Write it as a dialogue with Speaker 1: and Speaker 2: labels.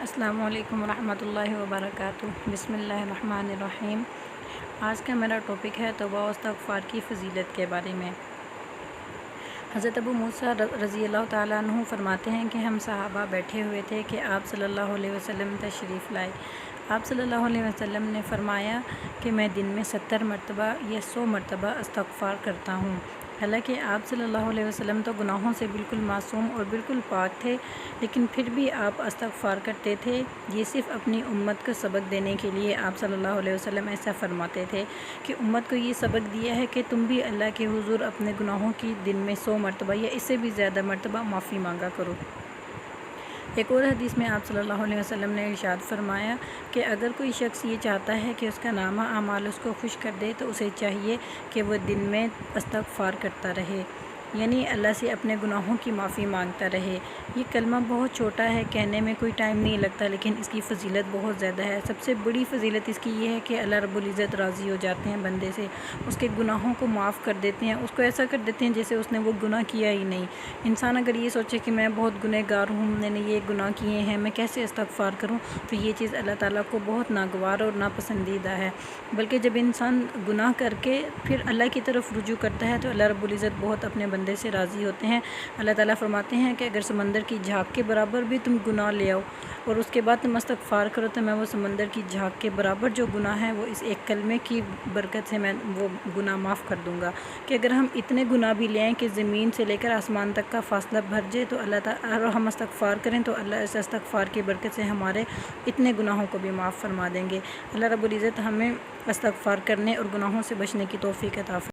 Speaker 1: السلام علیکم ورحمۃ اللہ وبرکاتہ۔ بسم اللہ الرحمن الرحیم۔ آج کا میرا ٹاپک ہے توبہ و استغفار کی فضیلت کے بارے میں۔ حضرت ابو موسیٰ رضی اللہ تعالیٰ عنہ فرماتے ہیں کہ ہم صحابہ بیٹھے ہوئے تھے کہ آپ صلی اللہ علیہ وسلم تشریف لائے۔ آپ صلی اللہ علیہ وسلم نے فرمایا کہ میں دن میں 70 مرتبہ یا 100 مرتبہ استغفار کرتا ہوں۔ حالانکہ آپ صلی اللہ علیہ وسلم تو گناہوں سے بالکل معصوم اور بالکل پاک تھے، لیکن پھر بھی آپ استغفار کرتے تھے۔ یہ صرف اپنی امت کو سبق دینے کے لیے آپ صلی اللہ علیہ وسلم ایسا فرماتے تھے کہ امت کو یہ سبق دیا ہے کہ تم بھی اللہ کے حضور اپنے گناہوں کی دن میں 100 مرتبہ یا اس سے بھی زیادہ مرتبہ معافی مانگا کرو۔ ایک اور حدیث میں آپ صلی اللہ علیہ وسلم نے ارشاد فرمایا کہ اگر کوئی شخص یہ چاہتا ہے کہ اس کا نامہ اعمال اس کو خوش کر دے تو اسے چاہیے کہ وہ دن میں استغفار کرتا رہے، یعنی اللہ سے اپنے گناہوں کی معافی مانگتا رہے۔ یہ کلمہ بہت چھوٹا ہے، کہنے میں کوئی ٹائم نہیں لگتا، لیکن اس کی فضیلت بہت زیادہ ہے۔ سب سے بڑی فضیلت اس کی یہ ہے کہ اللہ رب العزت راضی ہو جاتے ہیں بندے سے، اس کے گناہوں کو معاف کر دیتے ہیں، اس کو ایسا کر دیتے ہیں جیسے اس نے وہ گناہ کیا ہی نہیں۔ انسان اگر یہ سوچے کہ میں بہت گنہگار ہوں، میں نے یہ گناہ کیے ہیں، میں کیسے استغفار کروں، تو یہ چیز اللہ تعالیٰ کو بہت ناگوار اور ناپسندیدہ ہے۔ بلکہ جب انسان گناہ کر کے پھر اللہ کی طرف رجوع کرتا ہے تو اللہ رب العزت بہت اپنے بندے سے راضی ہوتے ہیں۔ اللہ تعالیٰ فرماتے ہیں کہ اگر سمندر کی جھاگ کے برابر بھی تم گناہ لے آؤ اور اس کے بعد تم استغفار کرو تو میں وہ سمندر کی جھاگ کے برابر جو گناہ ہے وہ اس ایک کلمے کی برکت سے میں وہ گناہ معاف کر دوں گا۔ کہ اگر ہم اتنے گناہ بھی لیں کہ زمین سے لے کر آسمان تک کا فاصلہ بھر جائے تو اللہ تعالیٰ، اور ہم استغفار کریں تو اللہ اس استغفار کی برکت سے ہمارے اتنے گناہوں کو بھی معاف فرما دیں گے۔ اللہ رب العزت ہمیں استغفار کرنے اور گناہوں سے بچنے کی توفیق عطا فرمائے۔